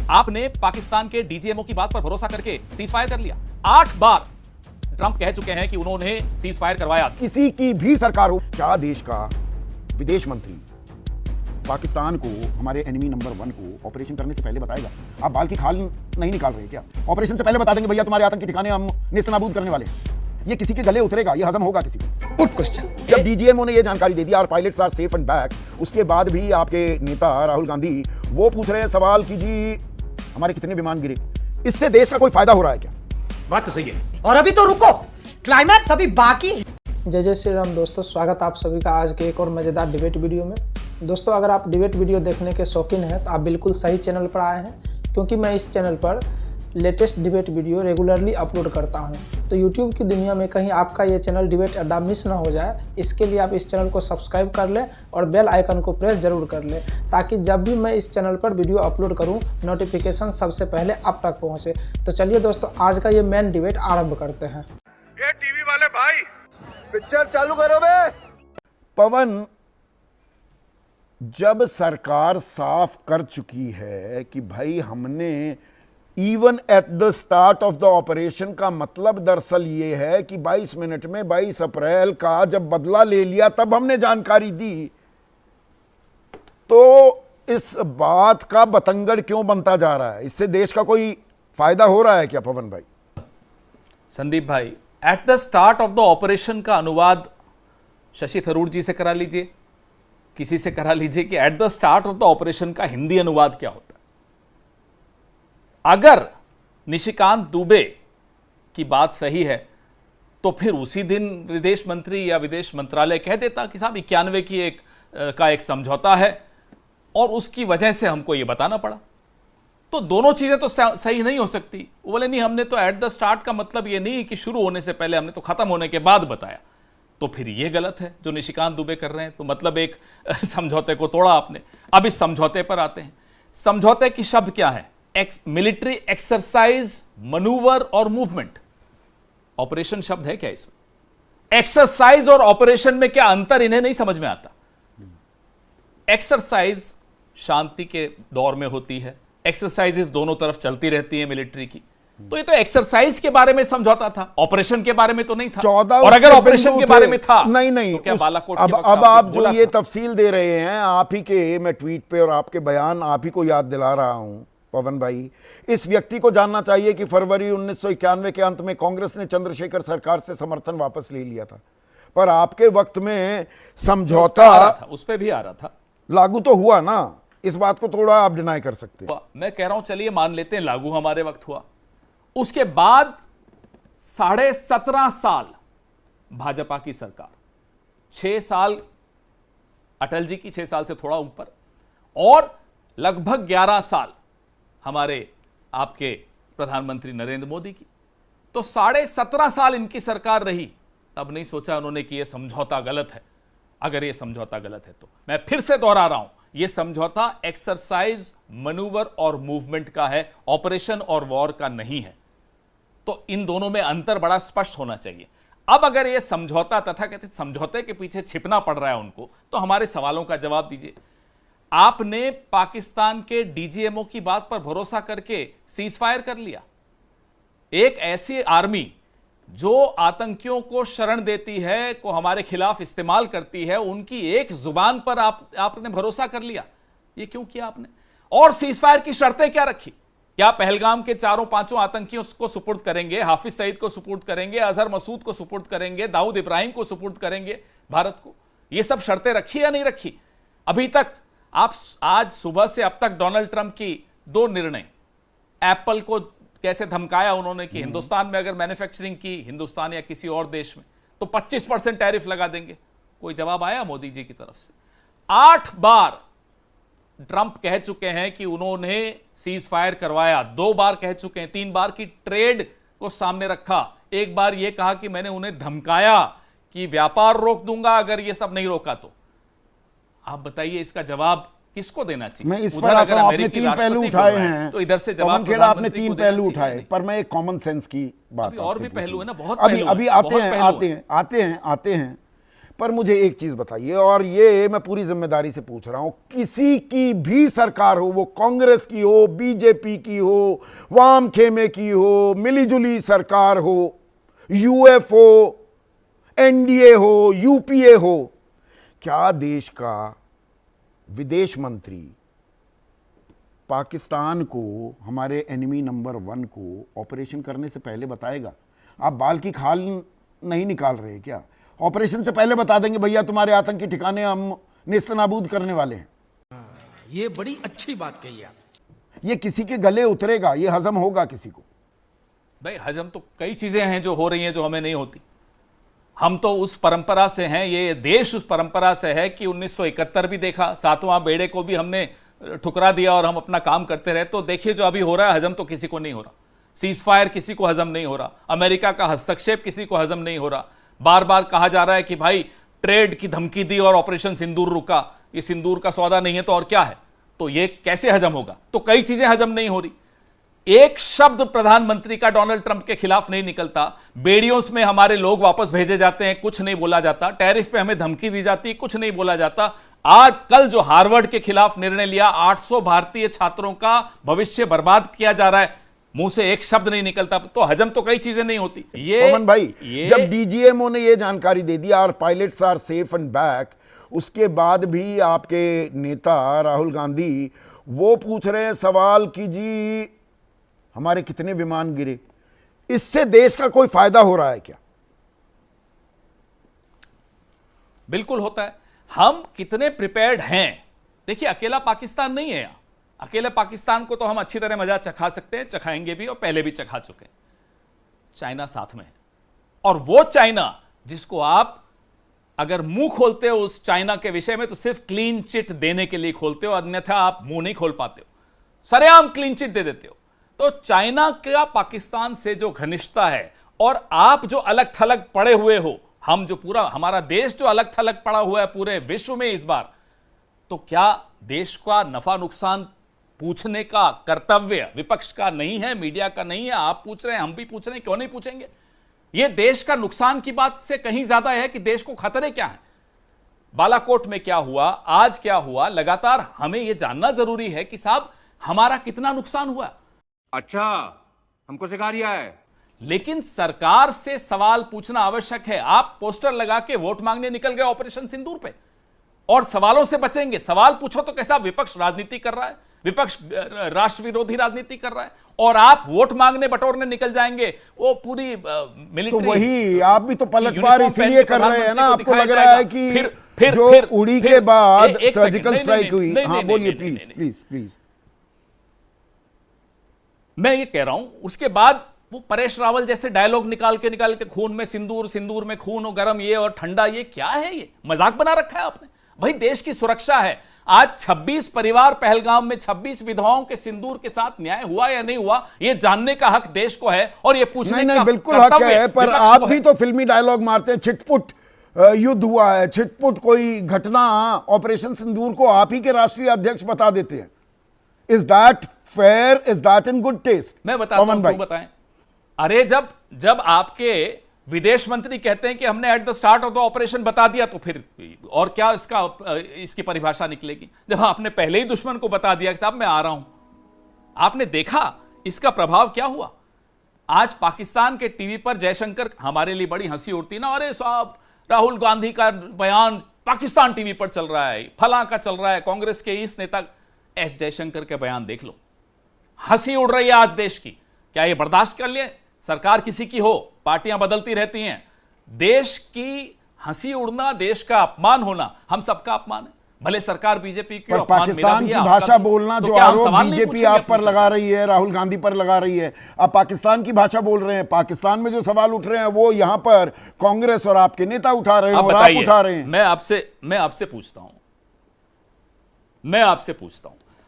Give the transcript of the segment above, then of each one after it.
आपने पाकिस्तान के डीजीएमओ की बात पर भरोसा करके सीज फायर कर लिया। 8 बार ट्रंप कह चुके हैं कि उन्होंने सीज फायर करवाया। किसी की भी सरकार हो, क्या देश का विदेश मंत्री पाकिस्तान को, हमारे एनिमी नंबर 1 को ऑपरेशन करने से पहले बताएगा? आप बाल की खाल नहीं निकाल रहे क्या? ऑपरेशन से पहले बता देंगे भैया तुम्हारे आतंकी ठिकाने हम नेस्तनाबूद करने वाले हैं। ये किसी के गले उतरेगा? ये हजम होगा किसी को? Good question. जब डीजीएमओ ने ये जानकारी दे दी और pilots are safe and back, उसके बाद भी आपके नेता राहुल गांधी वो पूछ रहे हैं सवाल कि जी हमारे कितने विमान गिरे? इससे देश का कोई फायदा हो रहा है क्या? बात तो सही है। और अभी तो रुको, क्लाइमैक्स अभी बाकी है। जय जय श्री राम दोस्तों, स्वागत आप सभी का आज के एक और मज़ेदार डिबेट वीडियो में। दोस्तों, अगर आप डिबेट वीडियो देखने के शौकीन हैं तो आप बिल्कुल सही चैनल पर आए हैं, क्योंकि मैं इस चैनल पर latest debate video regularly upload करता हूं। तो यूट्यूब की दुनिया में कहीं आपका ये चैनल डिबेट अड्डा मिस ना हो जाए, इसके लिए आप इस चैनल को सब्सक्राइब कर लें और बेल आइकन को प्रेस जरूर कर लें, ताकि जब भी मैं इस चैनल पर वीडियो अपलोड करूं नोटिफिकेशन सबसे पहले आप तक पहुंचे। तो चलिए दोस्तों, आज का ये मेन डिबेट आरंभ करते हैं। ये टीवी वाले भाई पिक्चर चालू करो बे। पवन, जब सरकार साफ कर चुकी है कि भाई हमने even at the start of the operation, का मतलब दरअसल ये है कि 22 मिनट में 22 अप्रैल का जब बदला ले लिया तब हमने जानकारी दी, तो इस बात का बतंगड़ क्यों बनता जा रहा है? इससे देश का कोई फायदा हो रहा है क्या पवन भाई? संदीप भाई, at the start of the operation का अनुवाद शशि थरूर जी से करा लीजिए, किसी से करा लीजिए कि at the start of the operation का हिंदी अनुवाद क्या होता है। अगर निशिकांत दुबे की बात सही है तो फिर उसी दिन विदेश मंत्री या विदेश मंत्रालय कह देता कि साहब 91 की एक समझौता है और उसकी वजह से हमको यह बताना पड़ा। तो दोनों चीजें तो सही नहीं हो सकती। वो बोले नहीं, हमने तो एट द स्टार्ट का मतलब ये नहीं कि शुरू होने से पहले, हमने तो खत्म होने के बाद बताया। तो फिर ये गलत है जो निशिकांत दुबे कर रहे हैं। तो मतलब एक समझौते को तोड़ा आपने। अब इस समझौते पर आते हैं। समझौते की शब्द क्या है? मिलिट्री एक्सरसाइज, मनूवर और मूवमेंट। ऑपरेशन शब्द है क्या इसमें? एक्सरसाइज और ऑपरेशन में क्या अंतर, इन्हें नहीं समझ में आता। एक्सरसाइज शांति के दौर में होती है, एक्सरसाइजेस दोनों तरफ चलती रहती है मिलिट्री की। तो ये तो एक्सरसाइज के बारे में समझौता था, ऑपरेशन के बारे में तो नहीं था। 14 और अगर ऑपरेशन के बारे में था नहीं तो क्या बालाकोट अब आप जो ये तफसील दे रहे हैं, आप ही के, मैं ट्वीट पे और आपके बयान आप ही को याद दिला रहा हूं पवन भाई। इस व्यक्ति को जानना चाहिए कि फरवरी 1991 के अंत में कांग्रेस ने चंद्रशेखर सरकार से समर्थन वापस ले लिया था, पर आपके वक्त में समझौता उस पे भी आ रहा था, लागू तो हुआ ना। इस बात को थोड़ा आप डिनाई कर सकते हैं। मैं कह रहा हूं चलिए मान लेते हैं लागू हमारे वक्त हुआ। उसके बाद 17.5 साल भाजपा की सरकार, 6 साल अटल जी की, 6 साल से थोड़ा ऊपर, और लगभग 11 साल हमारे आपके प्रधानमंत्री नरेंद्र मोदी की। तो 17.5 साल इनकी सरकार रही। तब नहीं सोचा उन्होंने कि यह समझौता गलत है। अगर यह समझौता गलत है तो मैं फिर से दोहरा रहा हूं, यह समझौता एक्सरसाइज, मनूवर और मूवमेंट का है, ऑपरेशन और वॉर का नहीं है। तो इन दोनों में अंतर बड़ा स्पष्ट होना चाहिए। अब अगर यह समझौता, तथाकथित समझौते के पीछे छिपना पड़ रहा है उनको, तो हमारे सवालों का जवाब दीजिए। आपने पाकिस्तान के डीजीएमओ की बात पर भरोसा करके सीज फायर कर लिया। एक ऐसी आर्मी जो आतंकियों को शरण देती है, को हमारे खिलाफ इस्तेमाल करती है, उनकी एक जुबान पर आपने भरोसा कर लिया। ये क्यों किया आपने? और सीज फायर की शर्तें क्या रखी? क्या पहलगाम के 4-5 आतंकियों को सुपुर्द करेंगे, हाफिज सईद को सुपुर्द करेंगे, अजहर मसूद को सुपुर्द करेंगे, दाऊद इब्राहिम को सुपुर्द करेंगे भारत को? ये सब शर्तें रखी या नहीं रखी? अभी तक आप आज सुबह से अब तक डोनाल्ड ट्रंप की 2 निर्णय, एप्पल को कैसे धमकाया उन्होंने कि हिंदुस्तान में अगर मैन्युफैक्चरिंग की, हिंदुस्तान या किसी और देश में, तो 25% टैरिफ लगा देंगे। कोई जवाब आया मोदी जी की तरफ से? 8 बार ट्रंप कह चुके हैं कि उन्होंने सीज फायर करवाया, 2 बार कह चुके हैं, 3 बार की ट्रेड को सामने रखा, 1 बार यह कहा कि मैंने उन्हें धमकाया कि व्यापार रोक दूंगा अगर यह सब नहीं रोका तो। आप बताइए इसका जवाब किसको देना चाहिए? मैं इस पर अगर आपने 3 पहलू उठाए हैं तो इधर से जवाब खेड़ा आपने 3 पहलू उठाए, पर मैं एक कॉमन सेंस की बात और भी पहलू है ना, बहुत अभी आते हैं पर मुझे एक चीज बताइए, और ये मैं पूरी जिम्मेदारी से पूछ रहा हूं, किसी की भी सरकार हो, वो कांग्रेस की हो, बीजेपी की हो, वाम खेमे की हो, मिलीजुली सरकार हो, यूएफओ, एनडीए हो, यूपीए हो, क्या देश का विदेश मंत्री पाकिस्तान को, हमारे एनिमी नंबर 1 को ऑपरेशन करने से पहले बताएगा? आप बाल की खाल नहीं निकाल रहे क्या? ऑपरेशन से पहले बता देंगे भैया तुम्हारे आतंकी ठिकाने हम नेस्तनाबूद करने वाले हैं। ये बड़ी अच्छी बात कही आप। ये किसी के गले उतरेगा, ये हजम होगा किसी को? भाई हजम तो कई चीजें हैं जो हो रही हैं जो हमें नहीं होती। हम तो उस परंपरा से हैं, ये देश उस परंपरा से है कि 1971 भी देखा, 7वां बेड़े को भी हमने ठुकरा दिया और हम अपना काम करते रहे। तो देखिए जो अभी हो रहा है, हजम तो किसी को नहीं हो रहा। सीज फायर किसी को हजम नहीं हो रहा, अमेरिका का हस्तक्षेप किसी को हजम नहीं हो रहा। बार बार कहा जा रहा है कि भाई ट्रेड की धमकी दी और ऑपरेशन सिंदूर रुका, ये सिंदूर का सौदा नहीं है तो और क्या है, तो ये कैसे हजम होगा? तो कई चीजें हजम नहीं हो रही। एक शब्द प्रधानमंत्री का डोनाल्ड ट्रंप के खिलाफ नहीं निकलता। बेड़ियों में हमारे लोग वापस भेजे जाते हैं, कुछ नहीं बोला जाता। टैरिफ पे हमें धमकी दी जाती है, कुछ नहीं बोला जाता। आज कल जो हार्वर्ड के खिलाफ निर्णय लिया, 800 भारतीय छात्रों का भविष्य बर्बाद किया जा रहा है, मुंह से एक शब्द नहीं निकलता। तो हजम तो कई चीजें नहीं होती। पवन भाई, जब डीजीएमओ ने ये जानकारी दे दी और pilots are safe and back, उसके बाद भी आपके नेता राहुल गांधी वो पूछ रहे हैं सवाल कि जी हमारे कितने विमान गिरे। इससे देश का कोई फायदा हो रहा है क्या? बिल्कुल होता है। हम कितने प्रिपेयर्ड हैं? देखिए अकेला पाकिस्तान नहीं है यहां। अकेले पाकिस्तान को तो हम अच्छी तरह मजा चखा सकते हैं, चखाएंगे भी और पहले भी चखा चुके हैं। चाइना साथ में है, और वो चाइना जिसको आप अगर मुंह खोलते हो उस चाइना के विषय में तो सिर्फ क्लीन चिट देने के लिए खोलते हो, अन्यथा आप मुंह नहीं खोल पाते हो, सरेआम क्लीन चिट दे देते हो। तो चाइना का पाकिस्तान से जो घनिष्ठता है, और आप जो अलग थलग पड़े हुए हो, हम जो पूरा हमारा देश जो अलग थलग पड़ा हुआ है पूरे विश्व में इस बार, तो क्या देश का नफा नुकसान पूछने का कर्तव्य विपक्ष का नहीं है, मीडिया का नहीं है? आप पूछ रहे हैं, हम भी पूछ रहे हैं, क्यों नहीं पूछेंगे? यह देश का नुकसान की बात से कहीं ज्यादा है कि देश को खतरे क्या है। बालाकोट में क्या हुआ, आज क्या हुआ, लगातार हमें यह जानना जरूरी है कि साहब हमारा कितना नुकसान हुआ। अच्छा, हमको सिखा रिया है। लेकिन सरकार से सवाल पूछना आवश्यक है। आप पोस्टर लगा के वोट मांगने निकल गए ऑपरेशन सिंदूर पे, और सवालों से बचेंगे? सवाल पूछो तो कैसा विपक्ष राजनीति कर रहा है, विपक्ष राष्ट्र विरोधी राजनीति कर रहा है, और आप वोट मांगने बटोरने निकल जाएंगे। वो पूरी मिलिट्री, तो वही आप भी तो पलटवार इसीलिए कर रहे हैं ना, आपको लग रहा है कि जो उड़ी के बाद सर्जिकल स्ट्राइक हुई। हाँ बोलिए प्लीज प्लीज प्लीज। मैं ये कह रहा हूं, उसके बाद वो परेश रावल जैसे डायलॉग निकाल के खून में सिंदूर, सिंदूर में खून, और गर्म ये और ठंडा ये, क्या है ये? मजाक बना रखा है आपने। भाई देश की सुरक्षा है। आज 26 परिवार पहलगाम में 26 विधवाओं के सिंदूर के साथ न्याय हुआ या नहीं हुआ, ये जानने का हक देश को है, और ये पूछने नहीं, का बिल्कुल हक है। पर आप भी तो फिल्मी डायलॉग मारते हैं, छिटपुट युद्ध हुआ है, छिटपुट कोई घटना ऑपरेशन सिंदूर को आप ही के राष्ट्रीय अध्यक्ष बता देते हैं। Is that fair? Is that in good taste? मैं बताता हूं, क्यों बताएं। अरे जब आपके विदेश मंत्री कहते हैं कि हमने at the start of the operation बता दिया, तो फिर और क्या इसकी परिभाषा निकलेगी? जब आपने पहले ही दुश्मन को बता दिया कि साहब मैं आ रहा हूं, आपने देखा इसका प्रभाव क्या हुआ। आज पाकिस्तान के टीवी पर जयशंकर, हमारे लिए बड़ी हंसी उड़ती ना, अरे साहब राहुल गांधी का बयान पाकिस्तान टीवी पर चल रहा है, फला का चल रहा है, कांग्रेस के इस नेता एस जयशंकर के बयान देख लो। हंसी उड़ रही है आज देश की। क्या ये बर्दाश्त कर लिए? सरकार किसी की हो, पार्टियां बदलती रहती हैं, देश की हंसी उड़ना, देश का अपमान होना हम सबका अपमान है। भले सरकार बीजेपी की, पाकिस्तान की भाषा बोलना जो आरोप बीजेपी आप पर लगा रही है, राहुल गांधी पर लगा रही है, आप पाकिस्तान की भाषा बोल रहे हैं। पाकिस्तान में जो सवाल उठ रहे हैं वो यहां पर कांग्रेस और आपके नेता उठा रहे हैं, और आप उठा रहे हैं। मैं आपसे पूछता हूं,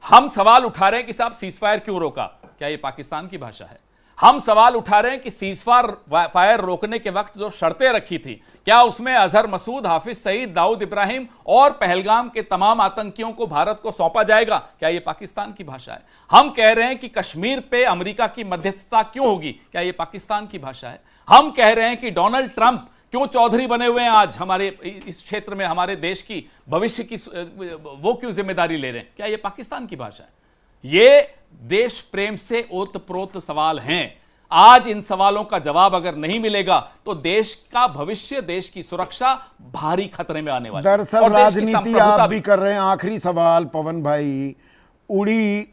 हम सवाल उठा रहे हैं कि साहब सीजफायर क्यों रोका? क्या ये पाकिस्तान की भाषा है? हम सवाल उठा रहे हैं कि सीजफायर रोकने के वक्त जो शर्तें रखी थी, क्या उसमें अजहर मसूद, हाफिज सईद, दाऊद इब्राहिम और पहलगाम के तमाम आतंकियों को भारत को सौंपा जाएगा? क्या यह पाकिस्तान की भाषा है? हम कह रहे हैं कि कश्मीर पे अमेरिका की मध्यस्थता क्यों होगी? क्या यह पाकिस्तान की भाषा है? हम कह रहे हैं कि डोनाल्ड ट्रंप क्यों चौधरी बने हुए हैं आज हमारे इस क्षेत्र में, हमारे देश की भविष्य की वो क्यों जिम्मेदारी ले रहे हैं? क्या ये पाकिस्तान की भाषा है? ये देश प्रेम से ओतप्रोत सवाल हैं। आज इन सवालों का जवाब अगर नहीं मिलेगा तो देश का भविष्य, देश की सुरक्षा भारी खतरे में आने वाली है। दरअसल और देश की राजनीति संप्रभुता आप भी कर रहे हैं। आखिरी सवाल पवन भाई, उड़ी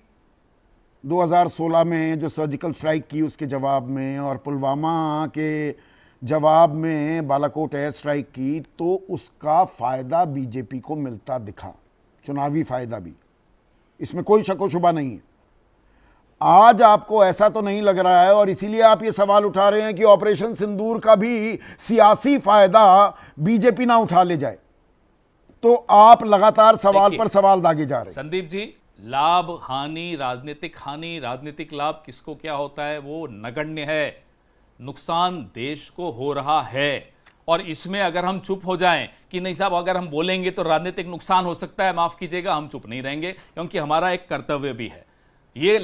2016 में जो सर्जिकल स्ट्राइक की उसके जवाब में, और पुलवामा के जवाब में बालाकोट एयर स्ट्राइक की, तो उसका फायदा बीजेपी को मिलता दिखा, चुनावी फायदा भी, इसमें कोई शक व शुबा नहीं है। आज आपको ऐसा तो नहीं लग रहा है, और इसीलिए आप ये सवाल उठा रहे हैं कि ऑपरेशन सिंदूर का भी सियासी फायदा बीजेपी ना उठा ले जाए, तो आप लगातार सवाल पर सवाल दागे जा रहे हैं। संदीप जी, लाभ हानि, राजनीतिक लाभ किसको क्या होता है वो नगण्य है। नुकसान देश को हो रहा है, और इसमें अगर हम चुप हो जाएं कि नहीं साहब अगर हम बोलेंगे तो राजनीतिक नुकसान हो सकता है, माफ कीजिएगा, हम चुप नहीं रहेंगे, क्योंकि हमारा एक कर्तव्य भी है। ये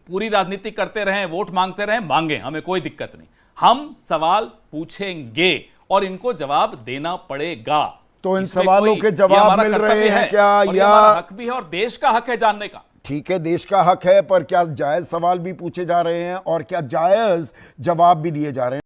पूरी राजनीति करते रहें, वोट मांगते रहें, मांगे, हमें कोई दिक्कत नहीं, हम सवाल पूछेंगे और इनको जवाब देना पड़ेगा। तो इन इसमें सवालों के जवाब मिल रहे हैं क्या, या हक भी है और देश का हक है जानने का? ठीक है, देश का हक है, पर क्या जायज सवाल भी पूछे जा रहे हैं और क्या जायज जवाब भी दिए जा रहे हैं?